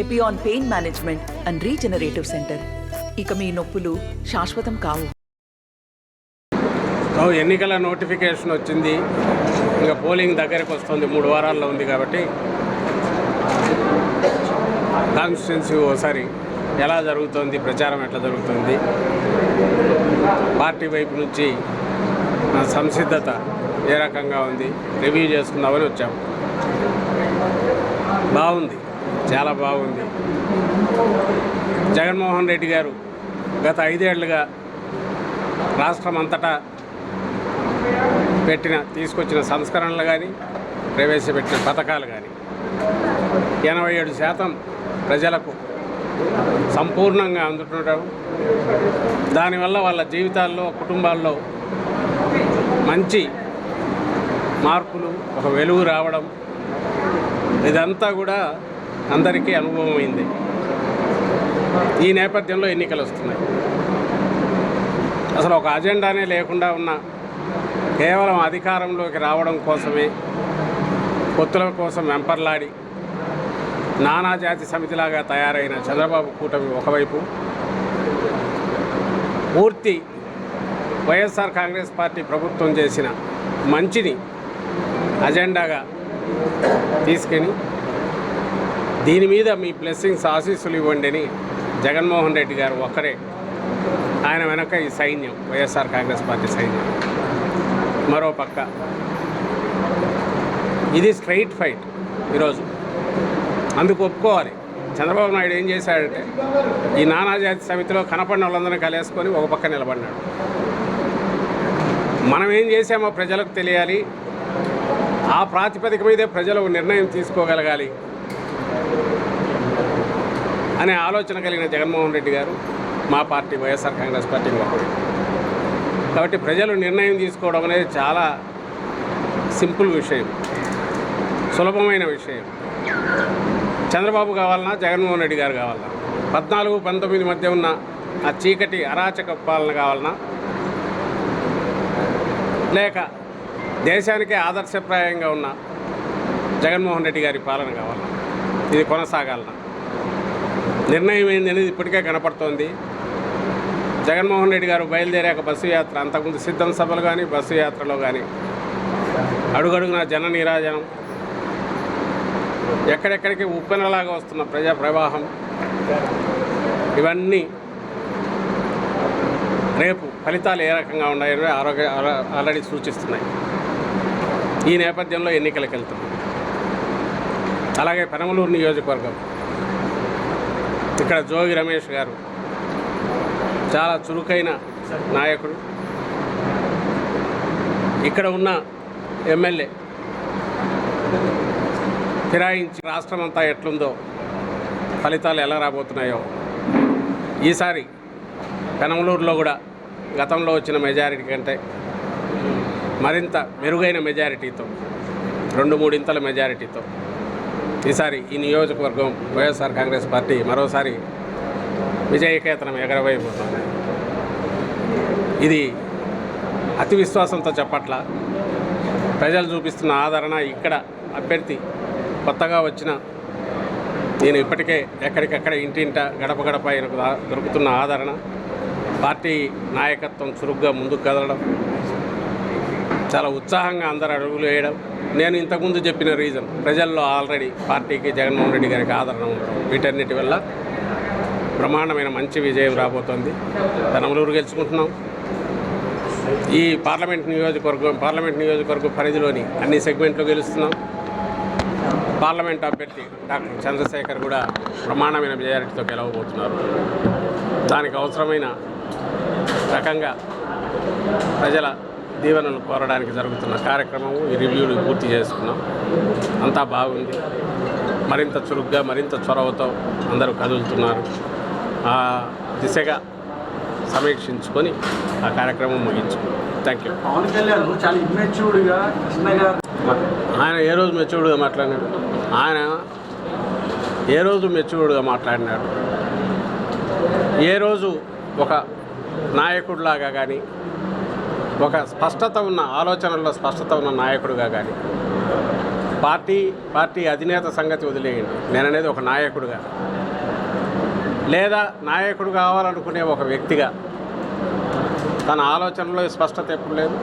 Epione pain management and regenerative centre. ఇక మీ నొప్పులు శాశ్వతం కావు. ఎన్నికల నోటిఫికేషన్ వచ్చింది. ఇంకా పోలింగ్ దగ్గరకు వస్తుంది, 3 వారాల్లో ఉంది కాబట్టి కాన్స్టిట్యున్సీ ఓసారి ఎలా జరుగుతుంది, ప్రచారం ఎట్లా జరుగుతుంది, పార్టీ వైపు నుంచి సంసిద్ధత ఏ రకంగా ఉంది రివ్యూ చేసుకుందామని వచ్చాము. బాగుంది, చాలా బాగుంది. జగన్మోహన్ రెడ్డి గారు గత 5 ఏళ్లుగా రాష్ట్రం అంతటా తీసుకొచ్చిన సంస్కరణలు కానీ, ప్రవేశపెట్టిన పథకాలు కానీ 87% ప్రజలకు సంపూర్ణంగా అందుతుండడం, దానివల్ల వాళ్ళ జీవితాల్లో, కుటుంబాల్లో మంచి మార్పులు, ఒక వెలుగు రావడం, ఇదంతా కూడా అందరికీ అనుభవమైంది. ఈ నేపథ్యంలో ఎన్నికలు వస్తున్నాయి. అసలు ఒక అజెండానే లేకుండా ఉన్న కేవలం అధికారంలోకి రావడం కోసమే పొత్తుల కోసం వెంపర్లాడి నానాజాతి సమితిలాగా తయారైన చంద్రబాబు కూటమి ఒకవైపు, పూర్తి వైఎస్ఆర్ కాంగ్రెస్ పార్టీ ప్రభుత్వం చేసిన మంచిని అజెండాగా తీసుకొని దీని మీద మీ బ్లెస్సింగ్స్, ఆశీస్సులు ఇవ్వండి అని జగన్మోహన్ రెడ్డి గారు ఒక్కరే, ఆయన వెనక ఈ సైన్యం, వైఎస్ఆర్ కాంగ్రెస్ పార్టీ సైన్యం. మరో పక్క ఇది స్ట్రైట్ ఫైట్ ఈరోజు, అందుకు ఒప్పుకోవాలి. చంద్రబాబు నాయుడు ఏం చేశాడంటే ఈ నానాజాతి సమితిలో కనపడిన వాళ్ళందరినీ కలిసుకొని ఒక పక్క నిలబడినాడు. మనం ఏం చేసామో ప్రజలకు తెలియాలి, ఆ ప్రాతిపదిక మీదే ప్రజలు నిర్ణయం తీసుకోగలగాలి అనే ఆలోచన కలిగిన జగన్మోహన్ రెడ్డి గారు మా పార్టీ వైఎస్ఆర్ కాంగ్రెస్ పార్టీ ఒకటి. కాబట్టి ప్రజలు నిర్ణయం తీసుకోవడం అనేది చాలా సింపుల్ విషయం, సులభమైన విషయం. చంద్రబాబు కావాలన్నా, జగన్మోహన్ రెడ్డి గారు కావాలన్నా, 14-19 మధ్య ఉన్న ఆ చీకటి అరాచక పాలన కావాలన్నా, లేక దేశానికే ఆదర్శప్రాయంగా ఉన్న జగన్మోహన్ రెడ్డి గారి పాలన కావాలన్నా, ఇది కొనసాగాలన్నా నిర్ణయం ఏంది అనేది ఇప్పటికే కనపడుతోంది. జగన్మోహన్ రెడ్డి గారు బయలుదేరాక బస్సు యాత్ర, అంతకుముందు సిద్ధం సభలు కానీ, బస్సు యాత్రలో కానీ అడుగడుగున జన నీరాజనం, ఎక్కడెక్కడికి ఉప్పెనలాగా వస్తున్న ప్రజా ప్రవాహం, ఇవన్నీ రేపు ఫలితాలు ఏ రకంగా ఉన్నాయని ఆల్రెడీ సూచిస్తున్నాయి. ఈ నేపథ్యంలో ఎన్నికలకు వెళ్తున్నాం. అలాగే పెనమలూరు నియోజకవర్గం, ఇక్కడ జోగి రమేష్ గారు చాలా చురుకైన నాయకుడు. ఇక్కడ ఉన్న ఎమ్మెల్యే ఫిరాయించి రాష్ట్రం అంతా ఎట్లుందో, ఫలితాలు ఎలా రాబోతున్నాయో ఈసారి పెనమలూరులో కూడా గతంలో వచ్చిన మెజారిటీ కంటే మరింత మెరుగైన మెజారిటీతో, 2-3 ఇంతల మెజారిటీతో ఈసారి ఈ నియోజకవర్గం వైఎస్ఆర్ కాంగ్రెస్ పార్టీ మరోసారి విజయకేతనం ఎగరవైపోతుంది. ఇది అతి విశ్వాసంతో చెప్పట్ల, ప్రజలు చూపిస్తున్న ఆదరణ. ఇక్కడ అభ్యర్థి కొత్తగా వచ్చిన నేను ఇప్పటికే ఎక్కడికక్కడ ఇంటింట గడప గడప ఆయనకు దొరుకుతున్న ఆదరణ, పార్టీ నాయకత్వం చురుగ్గా ముందుకు కదలడం, చాలా ఉత్సాహంగా అందరు అడుగులు వేయడం. నేను ఇంతకుముందు చెప్పిన రీజన్, ప్రజల్లో ఆల్రెడీ పార్టీకి, జగన్మోహన్ రెడ్డి గారికి ఆదరణ ఉండడం, వీటన్నిటి వల్ల బ్రహ్మాండమైన మంచి విజయం రాబోతోంది. పెనమలూరు గెలుచుకుంటున్నాం. ఈ పార్లమెంట్ నియోజకవర్గం పరిధిలోని అన్ని సెగ్మెంట్లు గెలుస్తున్నాం. పార్లమెంట్ అభ్యర్థి డాక్టర్ చంద్రశేఖర్ కూడా బ్రహ్మాండమైన మెజారిటీతో గెలవబోతున్నారు. దానికి అవసరమైన రకంగా ప్రజల దీవెనలు కోరడానికి జరుగుతున్న కార్యక్రమం, ఈ రివ్యూలు పూర్తి చేసుకున్నాం. అంతా బాగుంది. మరింత చురుగ్గా, మరింత చొరవతో అందరూ కదులుతున్నారు. ఆ దిశగా సమీక్షించుకొని ఆ కార్యక్రమం ముగించుకున్నాం. Thank you. పవన్ కళ్యాణ్ చాలా ఇమ్మెచ్యూర్డ్గా, చిన్నగా, ఆయన ఏ రోజు మెచ్యూర్డ్గా మాట్లాడినాడు? ఆయన ఏ రోజు మెచ్యూర్డ్గా మాట్లాడినాడు? ఏ రోజు ఒక నాయకుడిలాగా కానీ, ఒక స్పష్టత ఉన్న ఆలోచనల్లో స్పష్టత ఉన్న నాయకుడిగా కానీ పార్టీ అధినేత సంగతి వదిలేయండి. నేననేది ఒక నాయకుడిగా, లేదా నాయకుడు కావాలనుకునే ఒక వ్యక్తిగా తన ఆలోచనలో స్పష్టత ఎప్పుడు లేదు.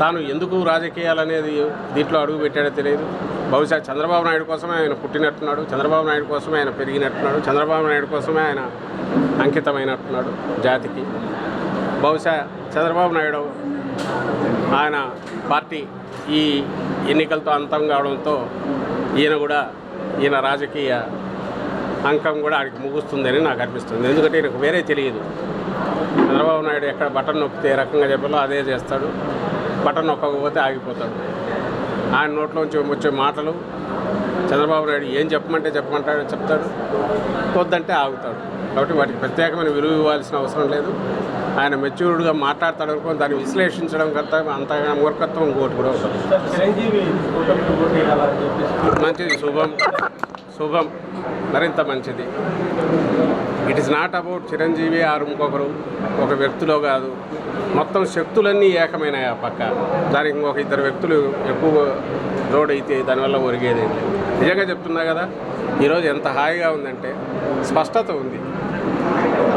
తాను ఎందుకు రాజకీయాలనేది దీంట్లో అడుగు పెట్టాడో తెలియదు. బహుశా చంద్రబాబు నాయుడు కోసమే ఆయన పుట్టినట్టున్నాడు, చంద్రబాబు నాయుడు కోసమే ఆయన పెరిగినట్టున్నాడు, చంద్రబాబు నాయుడు కోసమే ఆయన అంకితమైనట్టున్నాడు జాతికి. బహుశా చంద్రబాబు నాయుడు ఆయన పార్టీ ఈ ఎన్నికలతో అంతం కావడంతో ఈయన రాజకీయ అంకం కూడా ఆడికి ముగుస్తుందని నాకు అనిపిస్తుంది. ఎందుకంటే ఈయనకు వేరే తెలియదు. చంద్రబాబు నాయుడు ఎక్కడ బటన్ నొక్కితే ఏ రకంగా చెప్పాలో అదే చేస్తాడు, బటన్ నొక్కకపోతే ఆగిపోతాడు. ఆయన నోట్లోంచి వచ్చే మాటలు చంద్రబాబు నాయుడు ఏం చెప్పమంటే చెప్తాడు, వద్దంటే ఆగుతాడు. కాబట్టి వాటికి ప్రత్యేకమైన విలువ ఇవ్వాల్సిన అవసరం లేదు. ఆయన మెచ్యూర్డ్గా మాట్లాడతాడు అనుకో, దాన్ని విశ్లేషించడం అంతగా మూర్ఖత్వం ఇంకోటి కూడా ఉంటుంది. మంచిది, శుభం, మరింత మంచిది. It is not about Chiranjeevi ఆరు ఇంకొకరు ఒక వ్యక్తిలో కాదు, మొత్తం శక్తులన్నీ ఏకమైనాయి ఆ పక్క. దానికి ఇంకొక ఇద్దరు వ్యక్తులు ఎక్కువ జోడైతే దానివల్ల ఒరిగేది. నిజంగా చెప్తున్నా కదా, ఈరోజు ఎంత హాయిగా ఉందంటే స్పష్టత ఉంది.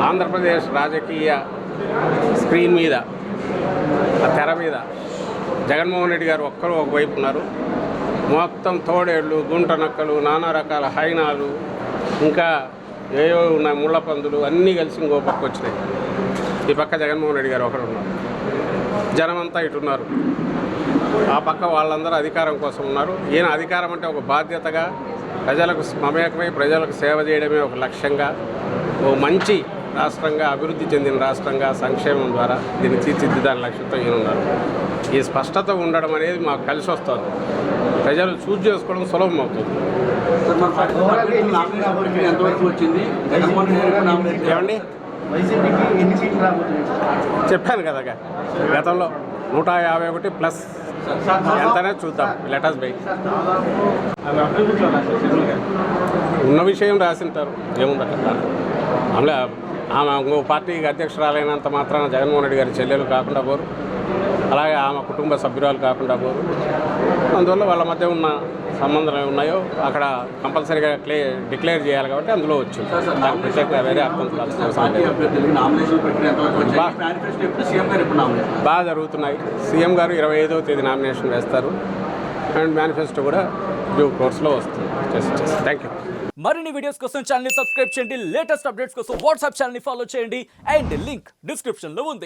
ఆంధ్రప్రదేశ్ రాజకీయ స్క్రీన్ మీద, ఆ తెర మీద జగన్మోహన్ రెడ్డి గారు ఒక్కరు ఒకవైపు ఉన్నారు. మొత్తం తోడేళ్ళు, గుంట నక్కలు, నానా రకాల హైనాలు, ఇంకా ఏవో ఉన్నాయి, ముళ్ళ పందులు అన్నీ కలిసి ఇంకో పక్క వచ్చినాయి. ఈ పక్క జగన్మోహన్ రెడ్డి గారు ఒకరు ఉన్నారు. జనమంతా ఇటున్నారు. ఆ పక్క వాళ్ళందరూ అధికారం కోసం ఉన్నారు. ఈయన అధికారం అంటే ఒక బాధ్యతగా, ప్రజలకు మమేకమై ప్రజలకు సేవ చేయడమే ఒక లక్ష్యంగా, ఓ మంచి రాష్ట్రంగా, అభివృద్ధి చెందిన రాష్ట్రంగా సంక్షేమం ద్వారా దీన్ని తీర్చిదిద్దాని లక్ష్యంతో ఈయన ఉన్నారు. ఈ స్పష్టత ఉండడం అనేది మాకు కలిసి వస్తుంది. ప్రజలు చూజ్ చేసుకోవడం సులభం అవుతుంది. ఏమండి, చెప్పాను కదా గతంలో 151 ప్లస్ ఎంతనే చూద్దాం. లెటర్స్ బై ఉన్న విషయం రాసింటారు, ఏముందట. అందులో ఆమె ఇంకో పార్టీకి అధ్యక్షురాలైనంత మాత్రాన జగన్మోహన్ రెడ్డి గారి చెల్లెలు కాకుండా పోరు, అలాగే ఆమె కుటుంబ సభ్యురాలు కాకుండా పోరు. అందువల్ల వాళ్ళ మధ్య ఉన్న సంబంధాలు ఉన్నాయో అక్కడ కంపల్సరీగా డిక్లేర్ చేయాలి కాబట్టి అందులో వచ్చింది. దానికి ప్రత్యేకంగా వేరే అర్థం బాగా జరుగుతున్నాయి. సీఎం గారు 25వ తేదీ నామినేషన్ వేస్తారు అండ్ మేనిఫెస్టో కూడా డ్యూ కోర్స్లో వస్తుంది. Thank you. మరిన్ని వీడియోస్ కోసం ఛానల్ ని సబ్స్క్రైబ్ చేయండి. లేటెస్ట్ అప్డేట్స్ కోసం వాట్సాప్ ఛానల్ ని ఫాలో చేయండి. అండ్ లింక్ డిస్క్రిప్షన్ లో ఉంది.